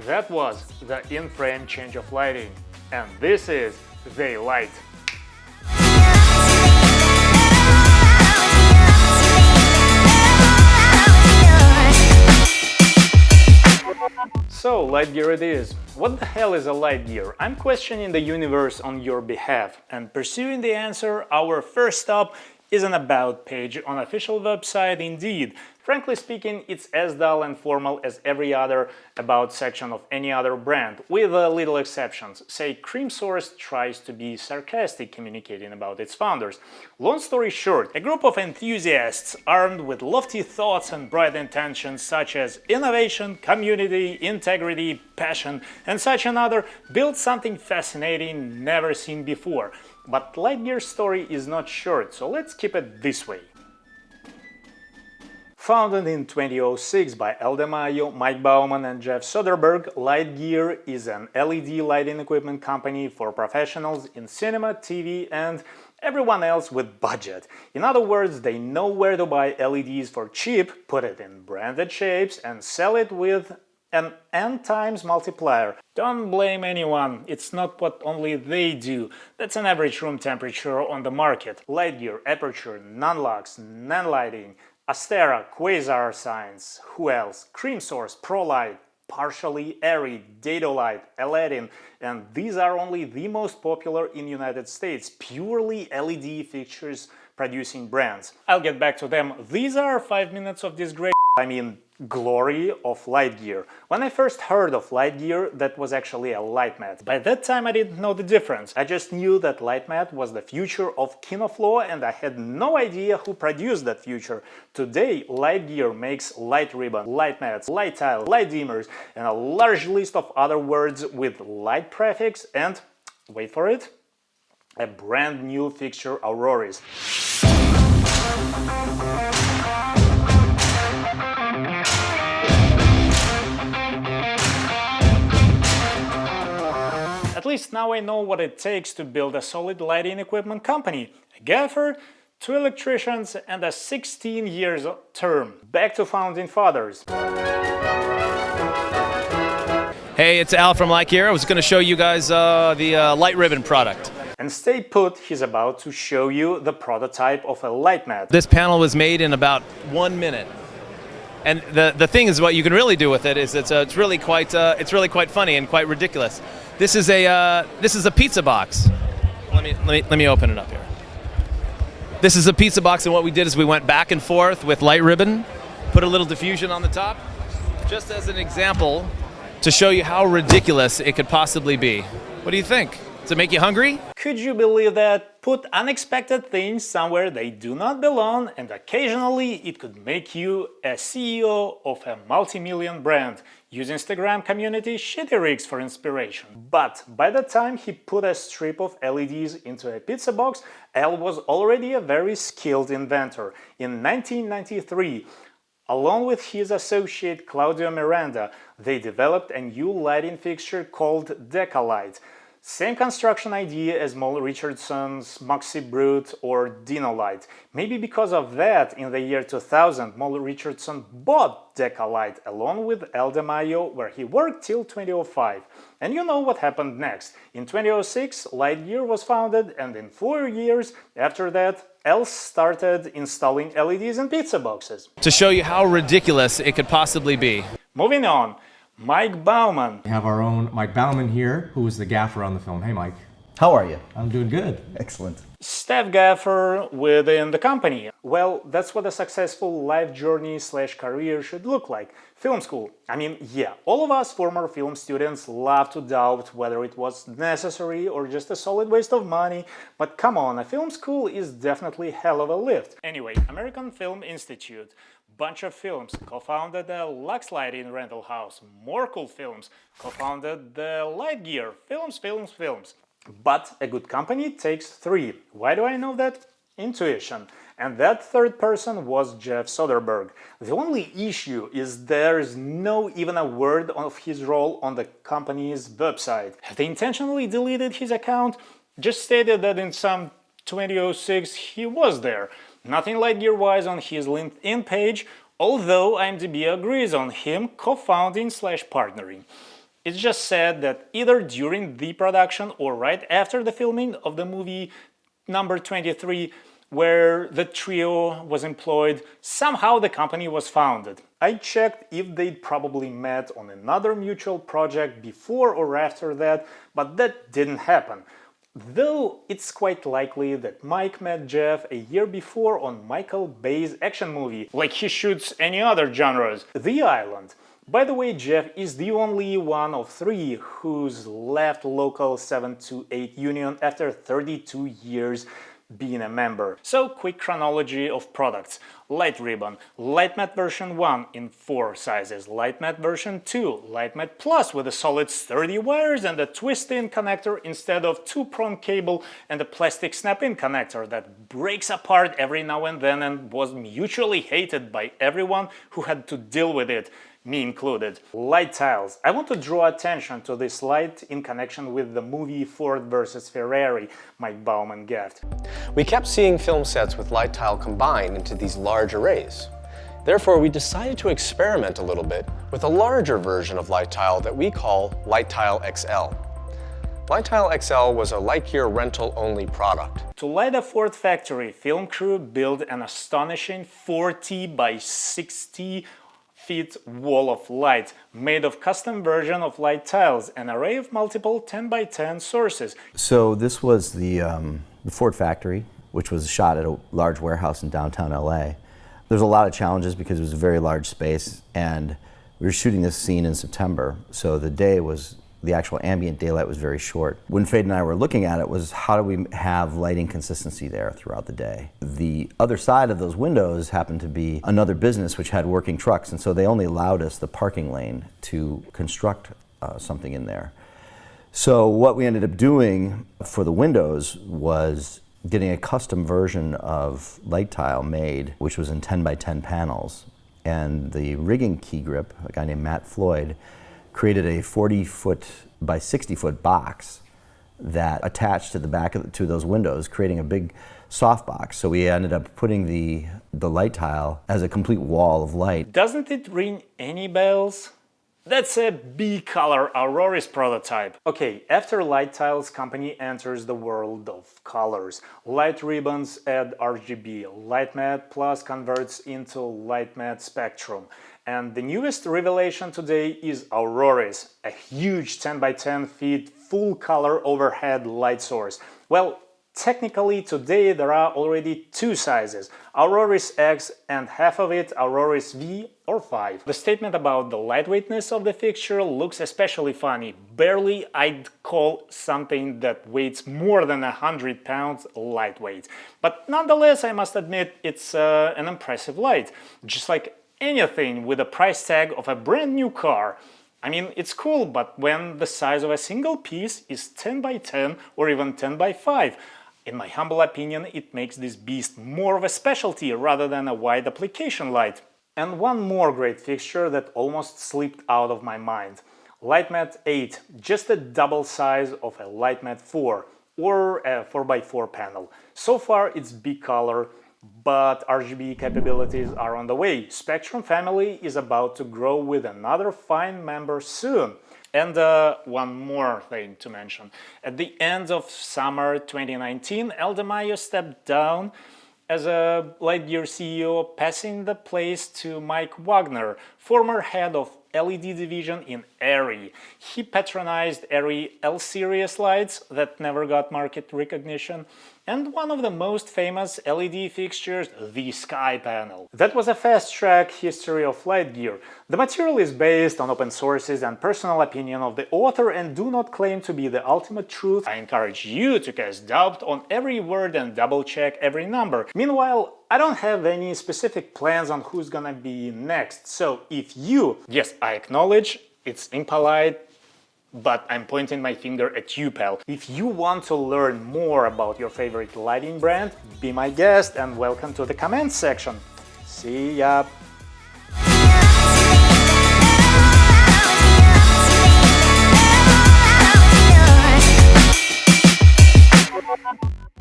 That was the in-frame change of lighting, and this is the light. So, Litegear it is. What the hell is a Litegear? I'm questioning the universe on your behalf, and pursuing the answer, our first stop is an About page on official website indeed. Frankly speaking, it's as dull and formal as every other About section of any other brand, with little exceptions. Say, Cream Source tries to be sarcastic communicating about its founders. Long story short, a group of enthusiasts armed with lofty thoughts and bright intentions such as innovation, community, integrity, passion, and such another built something fascinating never seen before. But Litegear's story is not short, so let's keep it this way. Founded in 2006 by El De Mayo, Mike Bauman and Jeff Soderbergh, Litegear is an LED lighting equipment company for professionals in cinema, TV, and everyone else with budget. In other words, they know where to buy LEDs for cheap, put it in branded shapes, and sell it with an N times multiplier. Don't blame anyone, it's not what only they do. That's an average room temperature on the market. Litegear, Aperture, Non-Lux, Non-Lighting, Astera, Quasar Science, who else? Cream Source, ProLight, Partially Airy, Datolight, Aladdin, and these are only the most popular in United States, purely LED fixtures producing brands. I'll get back to them. These are 5 minutes of this great glory of Litegear. When I first heard of Litegear, that was actually a Litemat. By that time I didn't know the difference. I just knew that Litemat was the future of KinoFlow and I had no idea who produced that future. Today, Litegear makes light ribbon, light mats, light tile, light dimmers, and a large list of other words with light prefix and, wait for it, a brand new fixture Auroris. At least now I know what it takes to build a solid lighting equipment company. A gaffer, 2 electricians, and a 16 years term. Back to founding fathers. Hey, it's Al from Litegear. I was going to show you guys the light ribbon product. And stay put, he's about to show you the prototype of a Litemat. This panel was made in about 1 minute. And the thing is, what you can really do with it is it's really quite funny and quite ridiculous. This is a pizza box. Let me open it up here. This is a pizza box, and what we did is we went back and forth with light ribbon, put a little diffusion on the top, just as an example to show you how ridiculous it could possibly be. What do you think? Does it make you hungry? Could you believe that? Put unexpected things somewhere they do not belong, and occasionally it could make you a CEO of a multi-million brand. Use Instagram community shitty rigs for inspiration. But by the time he put a strip of LEDs into a pizza box, Al was already a very skilled inventor. In 1993, along with his associate Claudio Miranda, they developed a new lighting fixture called Decalight. Same construction idea as Moll Richardson's Moxie Brute or Dinolight. Maybe because of that, in the year 2000, Moll Richardson bought Decalight along with El De Mayo, where he worked till 2005. And you know what happened next. In 2006, Litegear was founded, and in 4 years after that, El started installing LEDs in pizza boxes. To show you how ridiculous it could possibly be. Moving on. Mike Bauman. We have our own Mike Bauman here, who was the gaffer on the film. Hey, Mike. How are you? I'm doing good. Excellent. Staff gaffer within the company. Well, that's what a successful life journey / career should look like. Film school. I mean, yeah, all of us former film students love to doubt whether it was necessary or just a solid waste of money, but come on, a film school is definitely hell of a lift. Anyway, American Film Institute. Bunch of films, co-founded the Lux Lighting rental house. More cool films, co-founded the Litegear. Films. But a good company takes 3. Why do I know that? Intuition. And that third person was Jeff Soderbergh. The only issue is there's no even a word of his role on the company's website. Have they intentionally deleted his account? Just stated that in some 2006 he was there. Nothing Litegear-wise on his LinkedIn page, although IMDb agrees on him co-founding / partnering. It's just said that either during the production or right after the filming of the movie number 23, where the trio was employed, somehow the company was founded. I checked if they'd probably met on another mutual project before or after that, but that didn't happen. Though it's quite likely that Mike met Jeff a year before on Michael Bay's action movie, like he shoots any other genres, The Island. By the way, Jeff is the only one of three who's left local 728 union after 32 years being a member. So, quick chronology of products. Light Ribbon, Litemat version 1 in 4 sizes, Litemat version 2, Litemat Plus with a solid sturdy wires and a twist-in connector instead of 2-prong cable and a plastic snap-in connector that breaks apart every now and then and was mutually hated by everyone who had to deal with it, me included. Light tiles. I want to draw attention to this light in connection with the movie Ford vs. Ferrari Mike Bauman gaffed. We kept seeing film sets with light tile combined into these large arrays. Therefore, we decided to experiment a little bit with a larger version of light tile that we call Light Tile XL. Light Tile XL was a Litegear rental-only product. To light a Ford factory, film crew built an astonishing 40 by 60 feet wall of light, made of custom version of light tiles, an array of multiple 10 by 10 sources. So this was the Ford factory, which was shot at a large warehouse in downtown LA. There's a lot of challenges because it was a very large space, and we were shooting this scene in September, so the actual ambient daylight was very short. When Fade and I were looking at it was how do we have lighting consistency there throughout the day. The other side of those windows happened to be another business which had working trucks, and so they only allowed us the parking lane to construct something in there. So what we ended up doing for the windows was getting a custom version of light tile made, which was in 10 by 10 panels. And the rigging key grip, a guy named Matt Floyd, created a 40-foot by 60-foot box that attached to the back to those windows, creating a big soft box. So we ended up putting the light tile as a complete wall of light. Doesn't it ring any bells? That's a B-color Auroris prototype. Okay, after light tiles, company enters the world of colors. Light ribbons add RGB, Litemat Plus converts into Litemat Spectrum. And the newest revelation today is Auroris, a huge 10 by 10 feet full color overhead light source. Well, technically today there are already 2 sizes, Auroris X and half of it Auroris V or 5. The statement about the lightweightness of the fixture looks especially funny. Barely I'd call something that weighs more than 100 pounds lightweight. But nonetheless, I must admit it's an impressive light, just like anything with a price tag of a brand new car. I mean, it's cool, but when the size of a single piece is 10 by 10 or even 10 by 5, in my humble opinion, it makes this beast more of a specialty rather than a wide application light. And one more great fixture that almost slipped out of my mind. Litemat 8, just a double size of a Litemat 4 or a 4x4 panel. So far it's big color, but RGB capabilities are on the way. Spectrum family is about to grow with another fine member soon. And one more thing to mention. At the end of summer 2019, El Mayo stepped down as a Litegear CEO, passing the place to Mike Wagner, former head of LED division in Arri. He patronized Arri L-series lights that never got market recognition, and one of the most famous LED fixtures, the Sky panel. That was a fast-track history of Litegear. The material is based on open sources and personal opinion of the author and do not claim to be the ultimate truth. I encourage you to cast doubt on every word and double-check every number. Meanwhile, I don't have any specific plans on who's gonna be next, so if you... Yes, I acknowledge it's impolite, but I'm pointing my finger at you, pal. If you want to learn more about your favorite lighting brand, be my guest and welcome to the comments section. See ya!